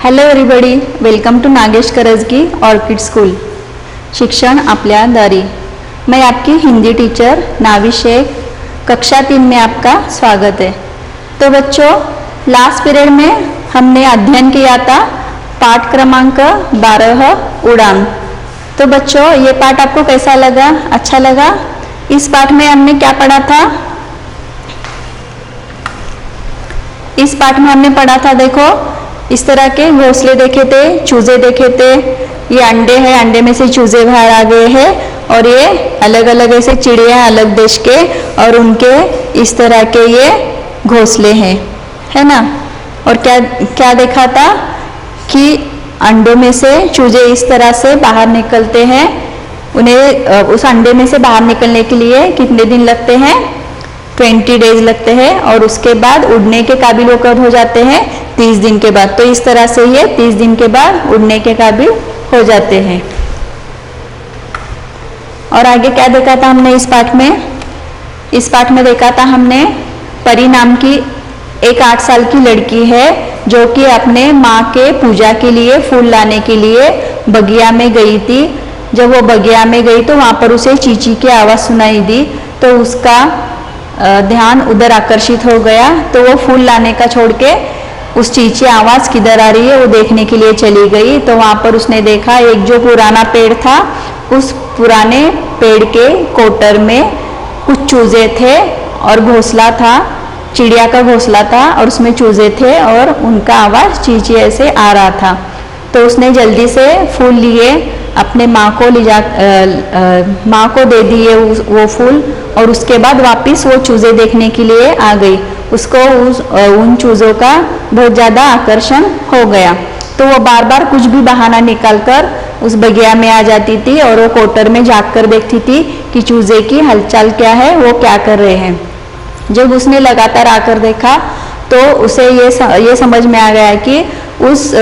Hello everybody, welcome to Nagesh Karajagi orchid school. शिक्षण आपल्या दारी। मैं आपकी हिंदी टीचर नावी शेख, कक्षा 3 में आपका स्वागत है। तो बच्चों, लास्ट पीरियड में हमने अध्ययन किया था पाठ क्रमांक 12 उड़ान। तो बच्चों, ये पाठ आपको कैसा लगा? अच्छा लगा? इस पाठ में हमने क्या पढ़ा था? इस पाठ में हमने पढ़ा था, देखो, इस तरह के घोंसले देखे थे, चूजे देखे थे। ये अंडे हैं, अंडे में से चूजे बाहर आ गए हैं और ये अलग अलग ऐसे चिड़िया अलग देश के और उनके इस तरह के ये घोंसले हैं, है ना। और क्या क्या देखा था कि अंडों में से चूजे इस तरह से बाहर निकलते हैं। उन्हें उस अंडे में से बाहर निकलने के लिए कितने दिन लगते हैं? 20 डेज लगते हैं और उसके बाद उड़ने के काबिल वो कब हो जाते हैं? 30 दिन के बाद। तो इस तरह से ये 30 दिन के बाद उड़ने के काबिल हो जाते हैं। और आगे क्या देखा था हमने इस पाठ में? इस पाठ में देखा था हमने परी नाम की एक 8 साल की लड़की है जो कि अपने माँ के पूजा के लिए फूल लाने के लिए बगिया में गई थी। जब वो बगिया में गई तो वहाँ पर उसे चींची की आवाज़ सुनाई दी, तो उसका ध्यान उधर आकर्षित हो गया। तो वो फूल लाने का छोड़ के उस चींची आवाज़ किधर आ रही है वो देखने के लिए चली गई। तो वहाँ पर उसने देखा एक जो पुराना पेड़ था, उस पुराने पेड़ के कोटर में कुछ चूजे थे और घोंसला था, चिड़िया का घोंसला था और उसमें चूजे थे और उनका आवाज़ चींची ऐसे आ रहा था। तो उसने जल्दी से फूल लिए, अपने माँ को दे दिए वो फूल और उसके बाद वापस वो चूजे देखने के लिए आ गई। उसको उन चूज़ों का बहुत ज़्यादा आकर्षण हो गया। तो वो बार बार कुछ भी बहाना निकालकर उस बगिया में आ जाती थी और वो कोटर में जाग कर देखती थी कि चूजे की हलचल क्या है, वो क्या कर रहे हैं। जब उसने लगातार आकर देखा तो उसे ये समझ में आ गया कि उस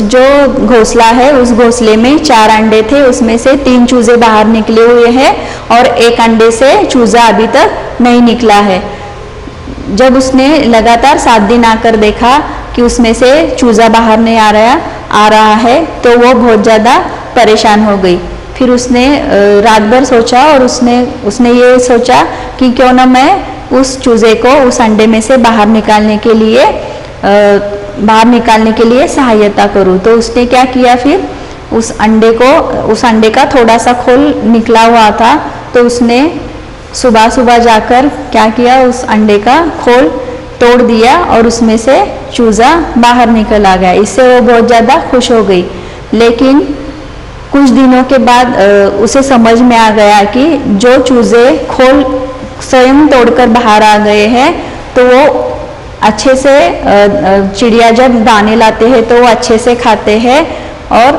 जो घोंसला है उस घोंसले में 4 अंडे थे, उसमें से 3 चूजे बाहर निकले हुए हैं और एक अंडे से चूजा अभी तक नहीं निकला है। जब उसने लगातार 7 दिन आकर देखा कि उसमें से चूजा बाहर नहीं आ रहा है तो वो बहुत ज़्यादा परेशान हो गई। फिर उसने रात भर सोचा और उसने ये सोचा कि क्यों ना मैं उस चूजे को उस अंडे में से बाहर निकालने के लिए सहायता करूं। तो उसने क्या किया, फिर उस अंडे का थोड़ा सा खोल निकला हुआ था, तो उसने सुबह सुबह जाकर क्या किया, उस अंडे का खोल तोड़ दिया और उसमें से चूजा बाहर निकल आ गया। इससे वो बहुत ज़्यादा खुश हो गई। लेकिन कुछ दिनों के बाद उसे समझ में आ गया कि जो चूजे खोल स्वयं तोड़कर बाहर आ गए हैं तो वो अच्छे से चिड़िया जब दाने लाते हैं तो वो अच्छे से खाते हैं और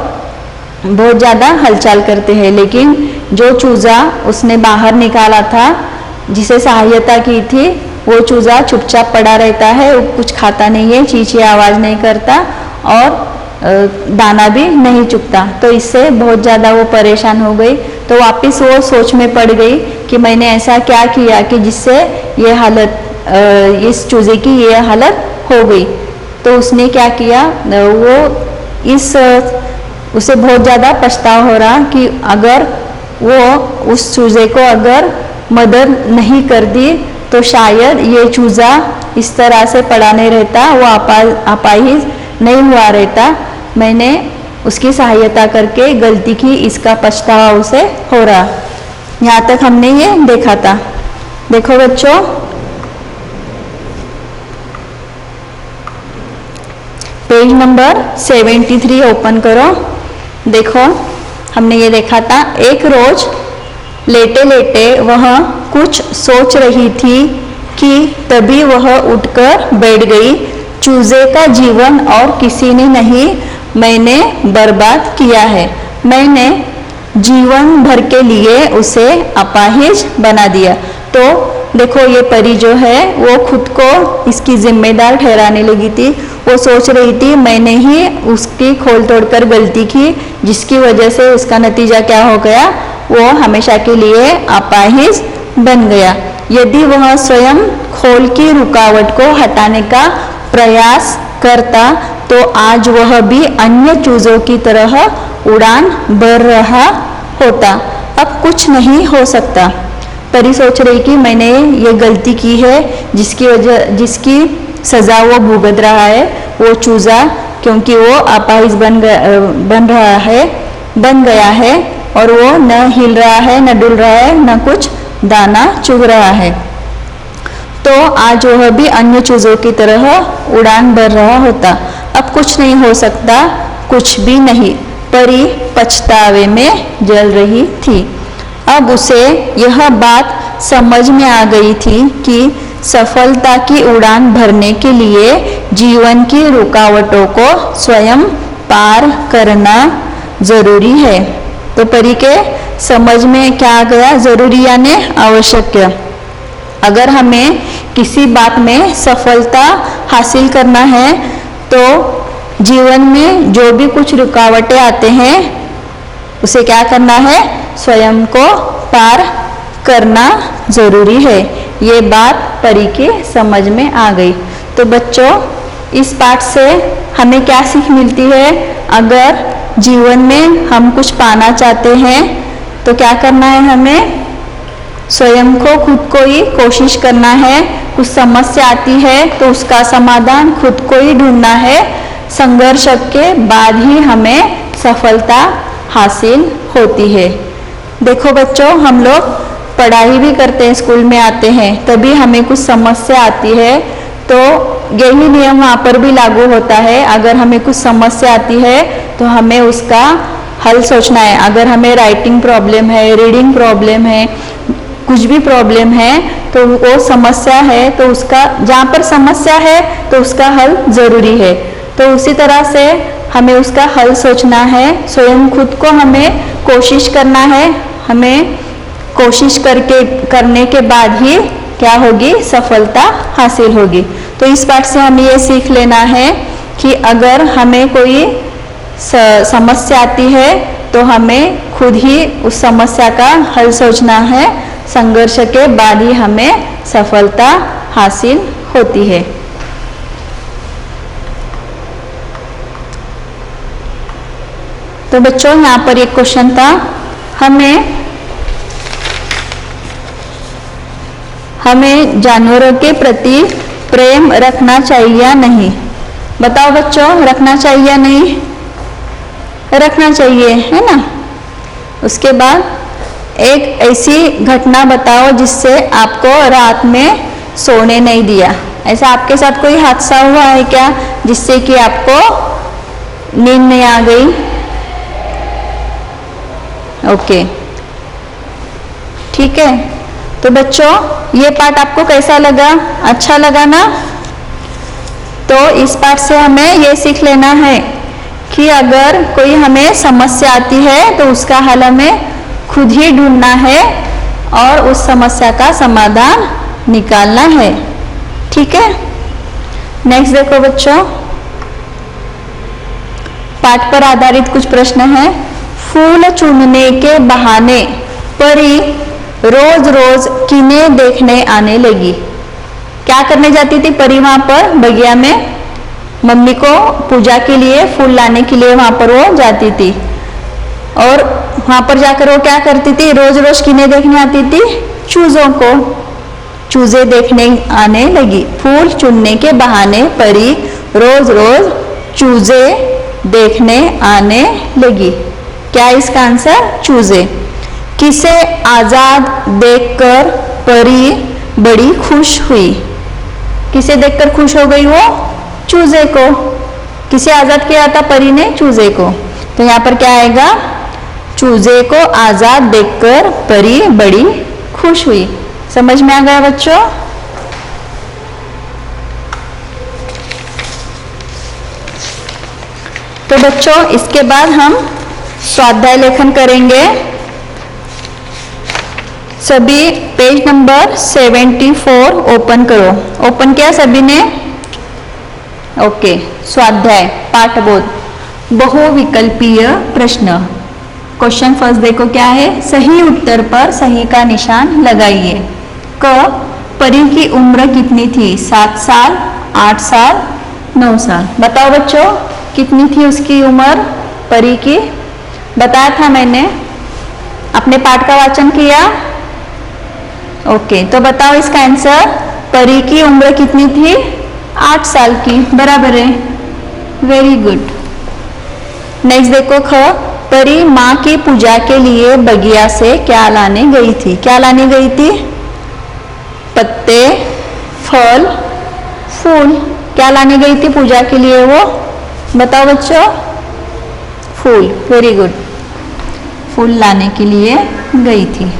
बहुत ज़्यादा हलचल करते हैं। लेकिन जो चूज़ा उसने बाहर निकाला था, जिसे सहायता की थी, वो चूज़ा चुपचाप पड़ा रहता है, वो कुछ खाता नहीं है, चींची आवाज़ नहीं करता और दाना भी नहीं चुगता। तो इससे बहुत ज़्यादा वो परेशान हो गई। तो वापस वो सोच में पड़ गई कि मैंने ऐसा क्या किया कि जिससे ये हालत, इस चूजे की ये हालत हो गई। तो उसने क्या किया, उसे बहुत ज़्यादा पछतावा हो रहा कि अगर वो उस चूजे को अगर मदद नहीं कर दी तो शायद ये चूज़ा इस तरह से पड़ा नहीं रहता, वो अपाहिज नहीं हुआ रहता। मैंने उसकी सहायता करके गलती की, इसका पछतावा उसे हो रहा। यहाँ तक हमने ये देखा था। देखो बच्चों, पेज नंबर 73 ओपन करो। देखो, हमने ये देखा था, एक रोज लेटे लेटे वह कुछ सोच रही थी कि तभी वह उठकर बैठ गई। चूजे का जीवन और किसी ने नहीं मैंने बर्बाद किया है, मैंने जीवन भर के लिए उसे अपाहिज बना दिया। तो देखो, ये परी जो है वो खुद को इसकी जिम्मेदार ठहराने लगी थी। वो सोच रही थी मैंने ही उसकी खोल तोड़कर गलती की, जिसकी वजह से उसका नतीजा क्या हो गया, वो हमेशा के लिए अपाहिज बन गया। यदि वह स्वयं खोल की रुकावट को हटाने का प्रयास करता तो आज वह भी अन्य चूजों की तरह उड़ान भर रहा होता। अब कुछ नहीं हो सकता। परी सोच रही कि मैंने ये गलती की है जिसकी सजा वो भुगत रहा है, वो चूजा, क्योंकि वो अपाहिज बन गया है और वो न हिल रहा है, न डुल रहा है, न कुछ दाना चुग रहा है। तो आज वह भी अन्य चूजों की तरह उड़ान भर रहा होता। अब कुछ नहीं हो सकता, कुछ भी नहीं। परी पछतावे में जल रही थी। अब उसे यह बात समझ में आ गई थी कि सफलता की उड़ान भरने के लिए जीवन की रुकावटों को स्वयं पार करना जरूरी है। तो परी के समझ में क्या आ गया? जरूरी यानी आवश्यक। अगर हमें किसी बात में सफलता हासिल करना है तो जीवन में जो भी कुछ रुकावटें आते हैं उसे क्या करना है? स्वयं को पार करना जरूरी है। ये बात परी के समझ में आ गई। तो बच्चों, इस पाठ से हमें क्या सीख मिलती है? अगर जीवन में हम कुछ पाना चाहते हैं तो क्या करना है? हमें स्वयं को, खुद को ही कोशिश करना है। कुछ समस्या आती है तो उसका समाधान खुद को ही ढूंढना है। संघर्ष के बाद ही हमें सफलता हासिल होती है। देखो बच्चों, हम लोग पढ़ाई भी करते हैं, स्कूल में आते हैं, तभी हमें कुछ समस्या आती है तो यही नियम वहाँ पर भी लागू होता है। अगर हमें कुछ समस्या आती है तो हमें उसका हल सोचना है। अगर हमें राइटिंग प्रॉब्लम है, रीडिंग प्रॉब्लम है, कुछ भी प्रॉब्लम है तो वो समस्या है, तो उसका, जहाँ पर समस्या है तो उसका हल जरूरी है। तो उसी तरह से हमें उसका हल सोचना है। स्वयं खुद को हमें कोशिश करना है। हमें कोशिश करने के बाद ही क्या होगी? सफलता हासिल होगी। तो इस पाठ से हमें ये सीख लेना है कि अगर हमें कोई समस्या आती है तो हमें खुद ही उस समस्या का हल सोचना है। संघर्ष के बाद ही हमें सफलता हासिल होती है। तो बच्चों, यहाँ पर एक क्वेश्चन था, हमें जानवरों के प्रति प्रेम रखना चाहिए या नहीं? बताओ बच्चों, रखना चाहिए या नहीं? रखना चाहिए, है ना। उसके बाद एक ऐसी घटना बताओ जिससे आपको रात में सोने नहीं दिया। ऐसा आपके साथ कोई हादसा हुआ है क्या जिससे कि आपको नींद नहीं आ गई? ओके, ठीक है। तो बच्चों, ये पाठ आपको कैसा लगा? अच्छा लगा ना? तो इस पाठ से हमें ये सीख लेना है कि अगर कोई हमें समस्या आती है तो उसका हल हमें खुद ही ढूंढना है और उस समस्या का समाधान निकालना है। ठीक है। नेक्स्ट देखो बच्चों, पाठ पर आधारित कुछ प्रश्न हैं। फूल चुनने के बहाने परी रोज रोज किन्हें देखने आने लगी? क्या करने जाती थी परी वहां पर बगिया में? मम्मी को पूजा के लिए फूल लाने के लिए वहां पर वो जाती थी। और वहां पर जाकर वो क्या करती थी? रोज रोज किन्हें देखने आती थी? चूजों को। चूजे देखने आने लगी। फूल चुनने के बहाने परी रोज रोज चूजे देखने आने लगी। क्या इसका आंसर? चूजे। किसे आजाद देखकर परी बड़ी खुश हुई? किसे देखकर खुश हो गई वो? चूजे को। किसे आजाद किया था परी ने? चूजे को। तो यहाँ पर क्या आएगा? चूजे को आजाद देखकर परी बड़ी खुश हुई। समझ में आ गया बच्चों? तो बच्चों, इसके बाद हम स्वाध्याय लेखन करेंगे। सभी पेज नंबर 74 ओपन करो। ओपन किया सभी ने? ओके। स्वाध्याय पाठबोध बहुविकल्पीय प्रश्न। क्वेश्चन फर्स्ट देखो क्या है। सही उत्तर पर सही का निशान लगाइए। क, परी की उम्र कितनी थी? 7 साल, 8 साल, 9 साल। बताओ बच्चों कितनी थी उसकी उम्र परी की? बताया था मैंने, अपने पाठ का वाचन किया? ओके, तो बताओ इसका आंसर। परी की उम्र कितनी थी? 8 साल की, बराबर है, वेरी गुड। नेक्स्ट देखो ख, परी माँ की पूजा के लिए बगिया से क्या लाने गई थी? क्या लाने गई थी? पत्ते, फल, फूल। क्या लाने गई थी पूजा के लिए वो? बताओ बच्चों। फूल, वेरी गुड, फूल लाने के लिए गई थी।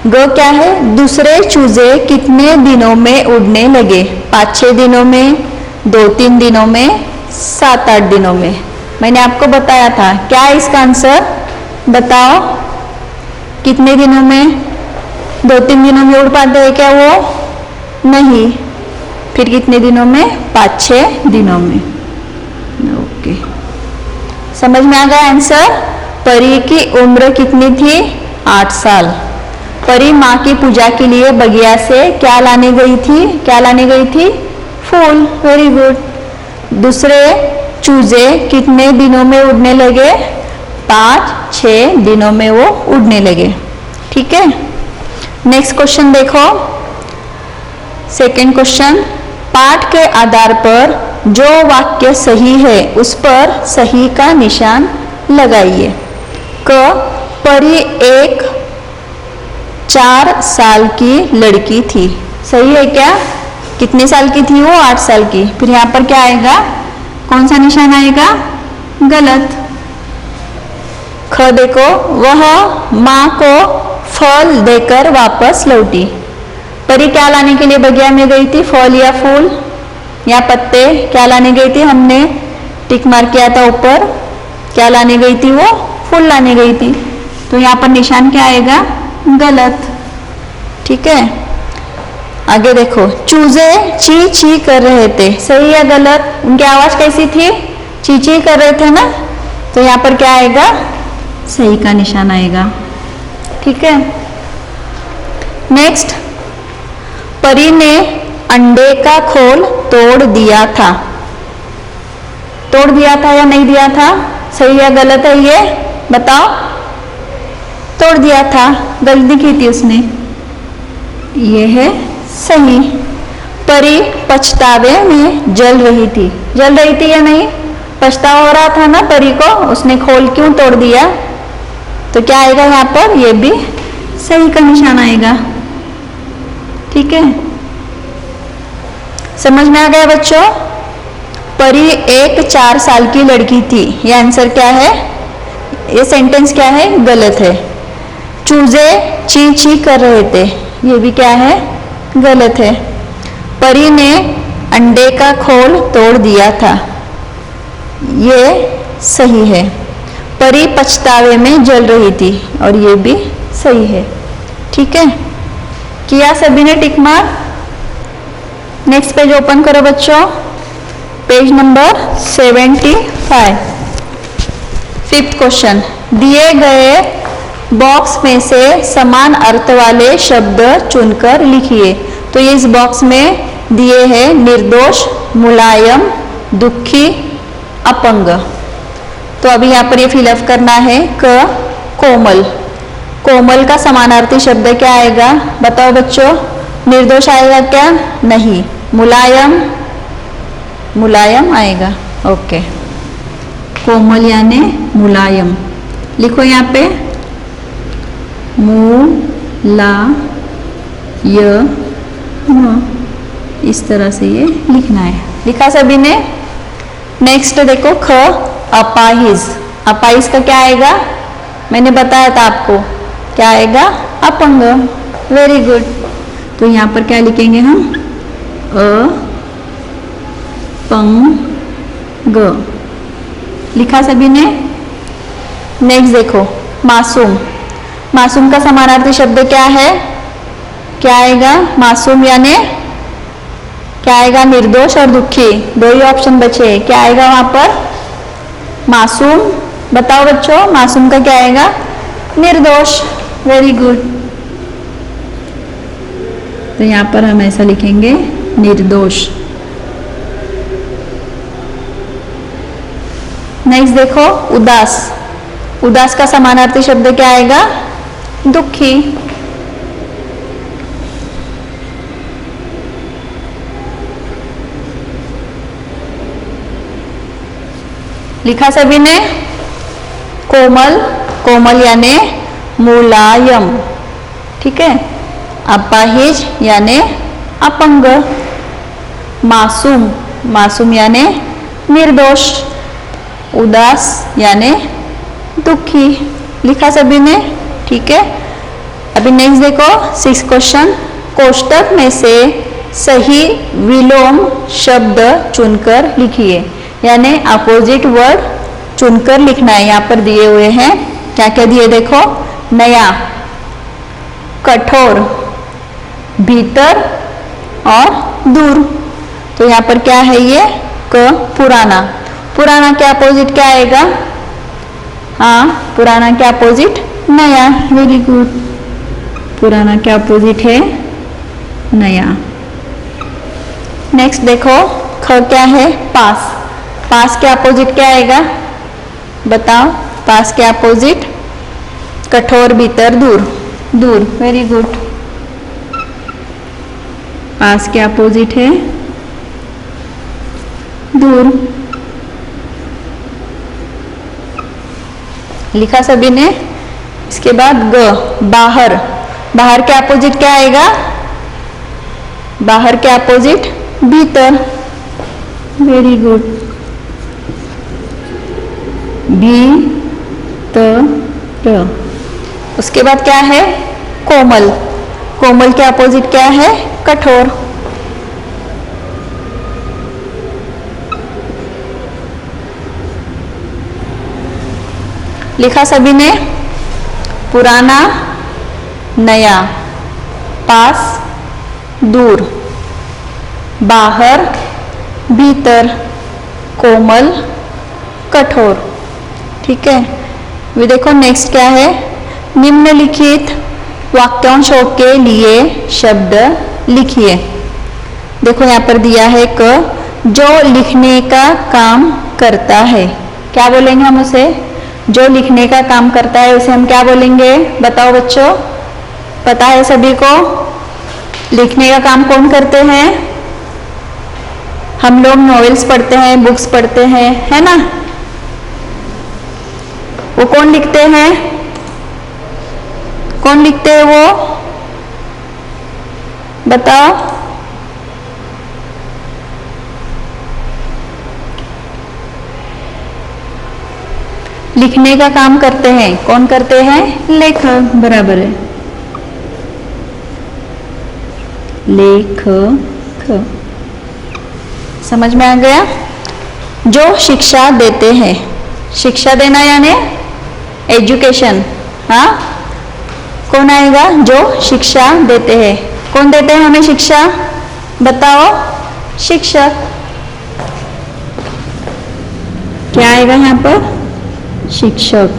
ग क्या है? दूसरे चूजे कितने दिनों में उड़ने लगे? 5-6 दिनों में, 2-3 दिनों में, 7-8 दिनों में। मैंने आपको बताया था, क्या है इसका आंसर? बताओ कितने दिनों में? 2-3 दिनों में उड़ पाते हैं क्या वो? नहीं। फिर कितने दिनों में? 5-6 दिनों में। ओके, समझ में आ गया आंसर। परी की उम्र कितनी थी? 8 साल। परी माँ की पूजा के लिए बगिया से क्या लाने गई थी? क्या लाने गई थी? फूल, वेरी गुड। दूसरे चूजे कितने दिनों में उड़ने लगे? 5-6 दिनों में वो उड़ने लगे। ठीक है, नेक्स्ट क्वेश्चन देखो, सेकंड क्वेश्चन। पाठ के आधार पर जो वाक्य सही है उस पर सही का निशान लगाइए। क, परी एक 4 साल की लड़की थी। सही है क्या? कितने साल की थी वो? 8 साल की। फिर यहाँ पर क्या आएगा? कौन सा निशान आएगा? गलत। ख देखो, वह माँ को फल देकर वापस लौटी। परी क्या लाने के लिए बगिया में गई थी? फल या फूल या पत्ते? क्या लाने गई थी? हमने टिक मार किया था ऊपर। क्या लाने गई थी वो? फूल लाने गई थी। तो यहाँ पर निशान क्या आएगा? गलत। ठीक है, आगे देखो, चूजे ची ची कर रहे थे। सही या गलत? उनकी आवाज कैसी थी? ची ची कर रहे थे ना, तो यहाँ पर क्या आएगा? सही का निशान आएगा। ठीक है, नेक्स्ट, परी ने अंडे का खोल तोड़ दिया था। तोड़ दिया था या नहीं दिया था? सही या गलत है ये? बताओ। तोड़ दिया था, गलती की थी उसने, ये है सही। परी पछतावे में जल रही थी। जल रही थी या नहीं? पछतावा हो रहा था ना परी को, उसने खोल क्यों तोड़ दिया? तो क्या आएगा यहाँ पर? ये भी सही का निशान आएगा। ठीक है, समझ में आ गया बच्चों? परी एक 4 साल की लड़की थी। ये आंसर क्या है? ये सेंटेंस क्या है? गलत है। चूजे ची ची कर रहे थे, ये भी क्या है? गलत है। परी ने अंडे का खोल तोड़ दिया था, ये सही है। परी पछतावे में जल रही थी, और ये भी सही है। ठीक है, किया सभी ने टिक मार? नेक्स्ट पेज ओपन करो बच्चों, पेज नंबर 75। फिफ्थ क्वेश्चन, दिए गए बॉक्स में से समान अर्थ वाले शब्द चुनकर लिखिए। तो ये इस बॉक्स में दिए हैं निर्दोष, मुलायम, दुखी, अपंग। तो अभी यहाँ पर ये फिलअप करना है। क, कोमल। कोमल का समानार्थी शब्द क्या आएगा? बताओ बच्चों। निर्दोष आएगा क्या? नहीं। मुलायम, मुलायम आएगा। ओके, कोमल यानी मुलायम। लिखो यहाँ पे मुलायम, इस तरह से ये लिखना है। लिखा सभी ने? नेक्स्ट देखो ख, अपाहिज। अपाहिज का क्या आएगा? मैंने बताया था आपको, क्या आएगा? अपंग। Very good. तो यहाँ पर क्या लिखेंगे हम? अपंग। लिखा सभी ने? नेक्स्ट देखो मासूम। मासूम का समानार्थी शब्द क्या है? क्या आएगा? मासूम यानी क्या आएगा? निर्दोष और दुखी, दो ही ऑप्शन बचे। क्या आएगा वहां पर? मासूम। बताओ बच्चों, मासूम का क्या आएगा? निर्दोष। Very good. तो यहाँ पर हम ऐसा लिखेंगे निर्दोष। नेक्स्ट देखो उदास। उदास का समानार्थी शब्द क्या आएगा? दुखी। लिखा सभी ने? कोमल, कोमल यानी मुलायम, ठीक है। अपाहिज यानी अपंग। मासूम, मासूम यानी निर्दोष। उदास यानी दुखी। लिखा सभी ने? ठीक है। अभी नेक्स्ट देखो 6 क्वेश्चन। कोष्टक में से सही विलोम शब्द चुनकर लिखिए, यानी अपोजिट वर्ड चुनकर लिखना है। यहाँ पर दिए हुए हैं, क्या क्या दिए देखो। नया, कठोर, भीतर और दूर। तो यहाँ पर क्या है ये? क पुराना। पुराना के अपोजिट क्या आएगा? हाँ, पुराना के अपोजिट नया। Very good. पुराना के अपोजिट है नया। नेक्स्ट देखो ख क्या है? पास। पास के अपोजिट क्या आएगा? बताओ। पास के अपोजिट कठोर, भीतर, दूर। दूर, वेरी गुड। पास के अपोजिट है दूर। लिखा सभी ने? इसके बाद ग बाहर। बाहर के अपोजिट क्या आएगा? बाहर के अपोजिट भीतर। Very good. भीतर। उसके बाद क्या है? कोमल। कोमल के अपोजिट क्या है? कठोर। लिखा सभी ने? पुराना, नया, पास, दूर, बाहर, भीतर, कोमल, कठोर। ठीक है। वे देखो नेक्स्ट क्या है? निम्नलिखित वाक्यांशों के लिए शब्द लिखिए। देखो यहाँ पर दिया है क, जो लिखने का काम करता है। क्या बोलेंगे हम उसे? जो लिखने का काम करता है उसे हम क्या बोलेंगे? बताओ बच्चों, पता है सभी को? लिखने का काम कौन करते हैं? हम लोग नॉवेल्स पढ़ते हैं, बुक्स पढ़ते हैं, है ना? वो कौन लिखते हैं? कौन लिखते हैं वो? बताओ। लिखने का काम करते हैं, कौन करते हैं? लेखक। बराबर है, लेखक। समझ में आ गया? जो शिक्षा देते हैं। शिक्षा देना यानी एजुकेशन। हाँ, कौन आएगा? जो शिक्षा देते हैं। कौन देते हैं हमें शिक्षा? बताओ। शिक्षक। क्या आएगा यहाँ पर? शिक्षक।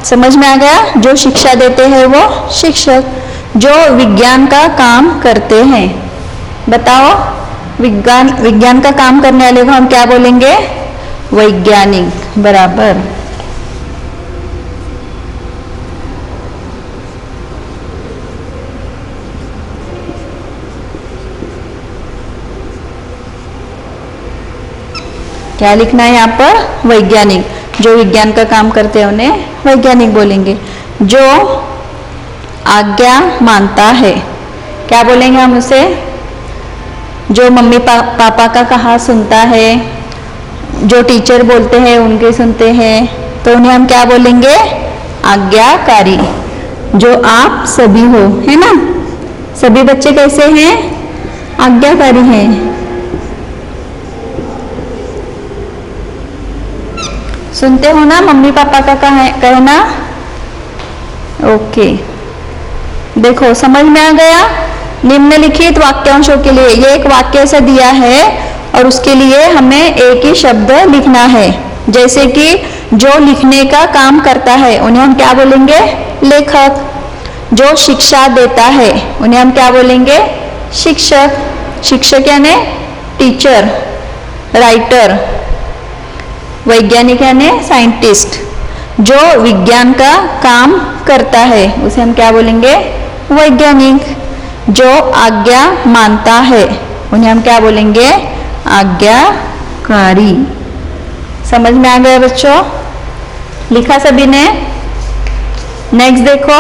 समझ में आ गया? जो शिक्षा देते हैं वो शिक्षक। जो विज्ञान का काम करते हैं। बताओ। विज्ञान का काम करने वाले को हम क्या बोलेंगे? वैज्ञानिक। बराबर। क्या लिखना है यहाँ पर? वैज्ञानिक। जो विज्ञान का काम करते हैं उन्हें वैज्ञानिक बोलेंगे। जो आज्ञा मानता है, क्या बोलेंगे हम उसे? जो मम्मी पापा का कहा सुनता है, जो टीचर बोलते हैं उनके सुनते हैं, तो उन्हें हम क्या बोलेंगे? आज्ञाकारी। जो आप सभी हो, है ना? सभी बच्चे कैसे हैं? आज्ञाकारी हैं। सुनते हो ना मम्मी पापा का कहना? ओके। देखो समझ में आ गया? निम्नलिखित वाक्यांशों के लिए ये एक वाक्य ऐसा दिया है और उसके लिए हमें एक ही शब्द लिखना है। जैसे कि जो लिखने का काम करता है उन्हें हम क्या बोलेंगे? लेखक। जो शिक्षा देता है उन्हें हम क्या बोलेंगे? शिक्षक। शिक्षक यानी टीचर, राइटर, वैज्ञानिक यानी साइंटिस्ट। जो विज्ञान का काम करता है उसे हम क्या बोलेंगे? वैज्ञानिक। जो आज्ञा मानता है उन्हें हम क्या बोलेंगे? आज्ञाकारी। समझ में आ गया बच्चों? लिखा सभी ने? नेक्स्ट देखो,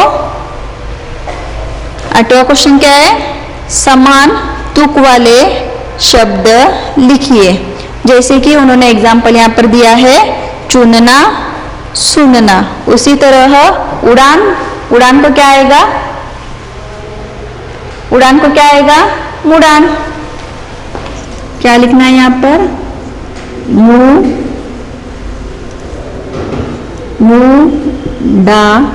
8वां क्वेश्चन क्या है? समान तुक वाले शब्द लिखिए। जैसे कि उन्होंने एग्जाम्पल यहाँ पर दिया है, चुनना, सुनना। उसी तरह उड़ान, उड़ान को क्या आएगा? उड़ान को क्या आएगा? मुड़ान। क्या लिखना है यहाँ पर? मुड़ान।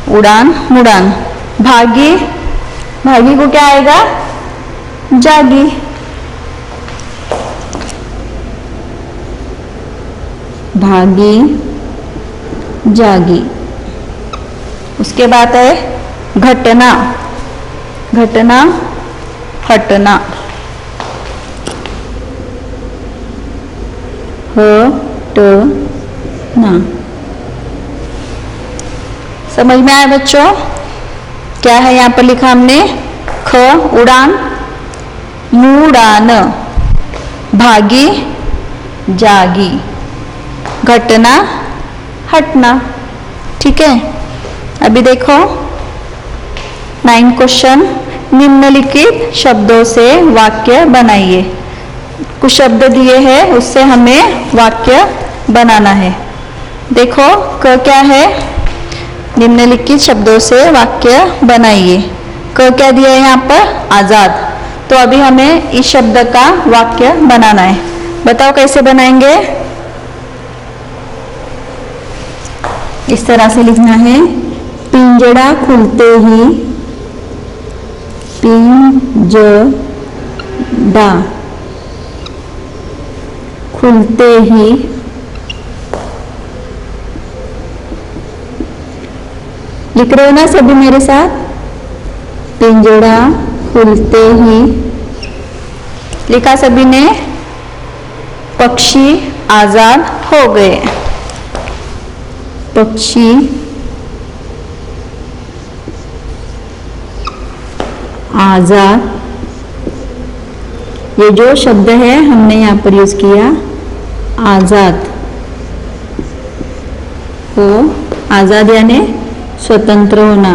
उड़ान, मुड़ान। भागी, भागी को क्या आएगा? जागी। भागी, जागी। उसके बाद है घटना, घटना, हटना। हटना। समझ में आया बच्चों? क्या है यहाँ पर लिखा हमने? ख उड़ान, मुड़ान, भागी, जागी, घटना, हटना। ठीक है, अभी देखो 9 क्वेश्चन। निम्नलिखित शब्दों से वाक्य बनाइए। कुछ शब्द दिए हैं, उससे हमें वाक्य बनाना है। देखो क क्या है? निम्नलिखित शब्दों से वाक्य बनाइए। क क्या दिया है यहाँ पर? आजाद। तो अभी हमें इस शब्द का वाक्य बनाना है। बताओ कैसे बनाएंगे? इस तरह से लिखना है, पिंजड़ा खुलते ही, पिंजड़ा खुलते ही, लिख रहे हो ना सभी मेरे साथ? पिंजड़ा खुलते ही। लिखा सभी ने? पक्षी आजाद हो गए। पक्षी आजाद। ये जो शब्द है हमने यहाँ पर यूज किया, आजाद। हो, आजाद यानी स्वतंत्र होना।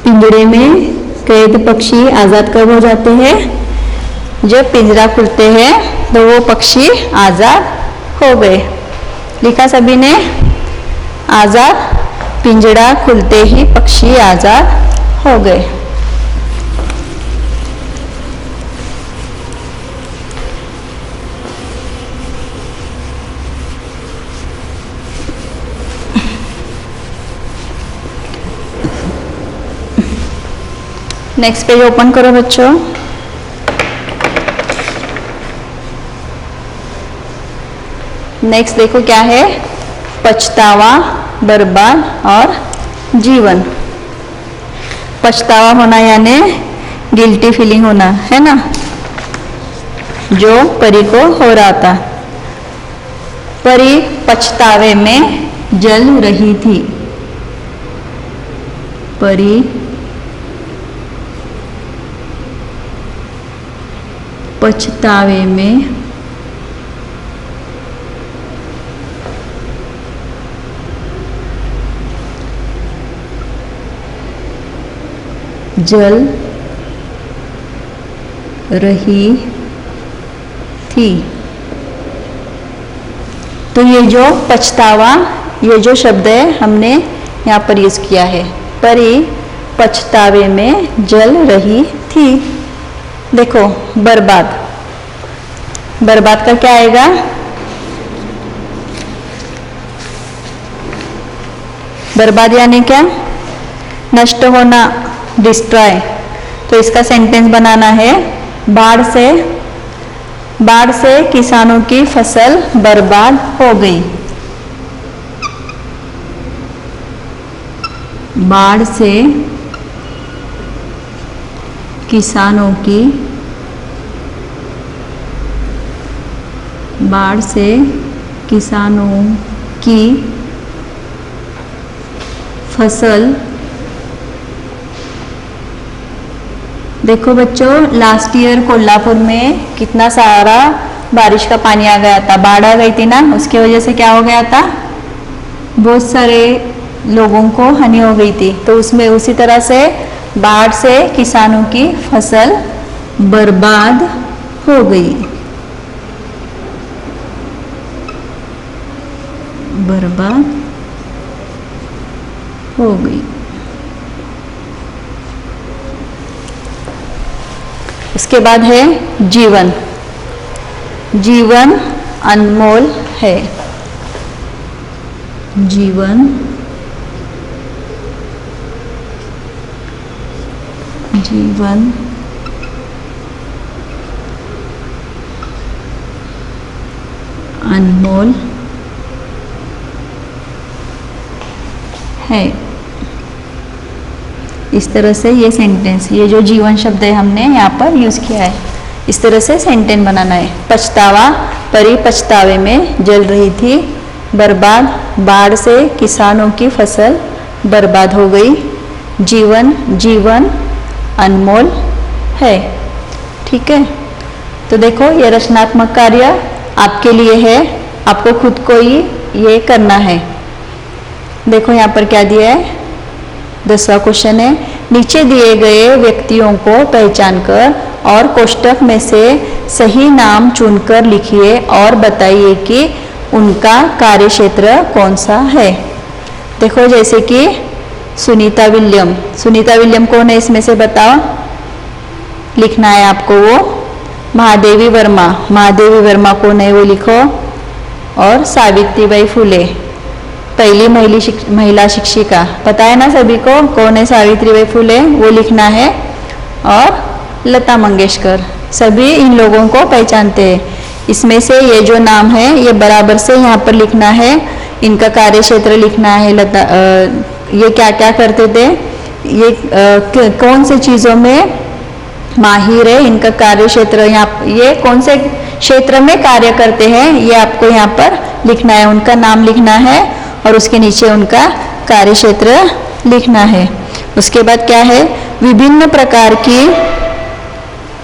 पिंजड़े में कैद पक्षी आजाद कब हो जाते हैं? जब पिंजरा खुलते हैं तो वो पक्षी आजाद हो गए। लिखा सभी ने? आजाद, पिंजड़ा खुलते ही पक्षी आजाद हो गए। नेक्स्ट पेज ओपन करो बच्चों। नेक्स्ट देखो क्या है? पछतावा, बर्बाद और जीवन। पछतावा होना यानी गिल्टी फीलिंग होना, है ना? जो परी को हो रहा था। परी पछतावे में जल रही थी। परी पछतावे में जल रही थी। तो ये जो पछतावा, ये जो शब्द है हमने यहाँ पर यूज किया है। परी पछतावे में जल रही थी। देखो बर्बाद, बर्बाद का क्या आएगा? बर्बाद यानी क्या? नष्ट होना, डिस्ट्रॉय। तो इसका सेंटेंस बनाना है, बाढ़ से किसानों की फसल बर्बाद हो गई। बाढ़ से किसानों की फसल। देखो बच्चों, लास्ट ईयर कोल्हापुर में कितना सारा बारिश का पानी आ गया था, बाढ़ आ गई थी ना, उसकी वजह से क्या हो गया था, बहुत सारे लोगों को हानि हो गई थी। तो उसमें उसी तरह से बाढ़ से किसानों की फसल बर्बाद हो गई, बर्बाद हो गई। उसके बाद है जीवन। जीवन अनमोल है, जीवन अनमोल है। इस तरह से ये सेंटेंस, ये जो जीवन शब्द है हमने यहाँ पर यूज किया है, इस तरह से सेंटेंस बनाना है। पछतावा, परी पछतावे में जल रही थी, बर्बाद, बाढ़ से किसानों की फसल बर्बाद हो गई, जीवन अनमोल है। ठीक है, तो देखो ये रचनात्मक कार्य आपके लिए है, आपको खुद को ही ये करना है। देखो यहाँ पर क्या दिया है, 10वां क्वेश्चन है, नीचे दिए गए व्यक्तियों को पहचान कर और कोष्ठक में से सही नाम चुनकर लिखिए और बताइए कि उनका कार्यक्षेत्र कौन सा है। देखो जैसे कि सुनीता विलियम कौन है, इसमें से बताओ, लिखना है आपको वो। महादेवी वर्मा कौन है, वो लिखो। और सावित्रीबाई फुले, पहली महिला शिक्षिका, पता है ना सभी को कौन है सावित्रीबाई फुले, वो लिखना है। और लता मंगेशकर, सभी इन लोगों को पहचानते हैं। इसमें से ये जो नाम है ये बराबर से यहाँ पर लिखना है, इनका कार्यक्षेत्र लिखना है। ये क्या क्या करते थे, ये कौन से चीज़ों में माहिर है, इनका कार्यक्षेत्र, यहाँ ये कौन से क्षेत्र में कार्य करते हैं, ये आपको यहाँ पर लिखना है। उनका नाम लिखना है और उसके नीचे उनका कार्यक्षेत्र लिखना है। उसके बाद क्या है, विभिन्न प्रकार की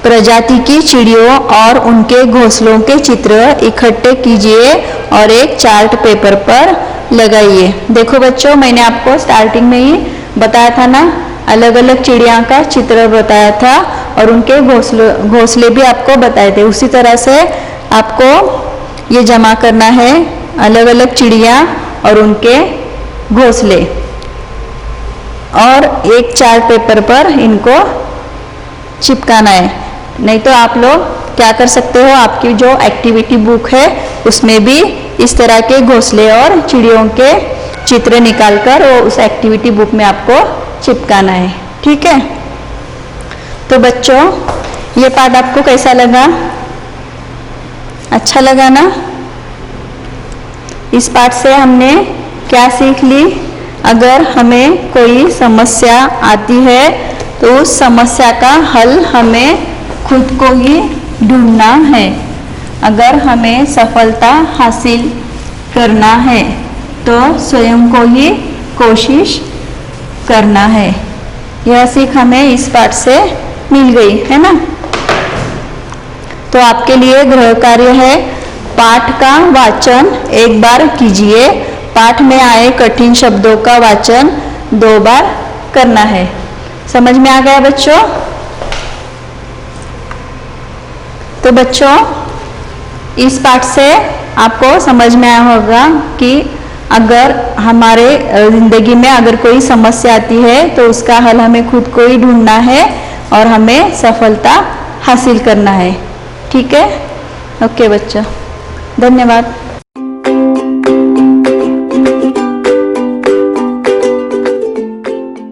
प्रजाति की चिड़ियों और उनके घोंसलों के चित्र इकट्ठे कीजिए और एक चार्ट पेपर पर लगाइए। देखो बच्चों, मैंने आपको स्टार्टिंग में ही बताया था ना, अलग अलग चिड़िया का चित्र बताया था और उनके घोंसले भी आपको बताए थे। उसी तरह से आपको ये जमा करना है, अलग अलग चिड़िया और उनके घोंसले, और एक चार्ट पेपर पर इनको चिपकाना है। नहीं तो आप लोग क्या कर सकते हो, आपकी जो एक्टिविटी बुक है उसमें भी इस तरह के घोंसले और चिड़ियों के चित्र निकालकर वो उस एक्टिविटी बुक में आपको चिपकाना है। ठीक है, तो बच्चों ये पाठ आपको कैसा लगा, अच्छा लगा ना। इस पाठ से हमने क्या सीख ली, अगर हमें कोई समस्या आती है तो उस समस्या का हल हमें खुद को ही ढूंढना है। अगर हमें सफलता हासिल करना है तो स्वयं को ही कोशिश करना है। यह सीख हमें इस पाठ से मिल गई है ना। तो आपके लिए गृह कार्य है, पाठ का वाचन एक बार कीजिए, पाठ में आए कठिन शब्दों का वाचन 2 बार करना है। समझ में आ गया बच्चों? तो बच्चों इस पाठ से आपको समझ में आया होगा कि अगर हमारे जिंदगी में अगर कोई समस्या आती है तो उसका हल हमें खुद को ही ढूंढना है और हमें सफलता हासिल करना है। ठीक है, ओके बच्चों, धन्यवाद।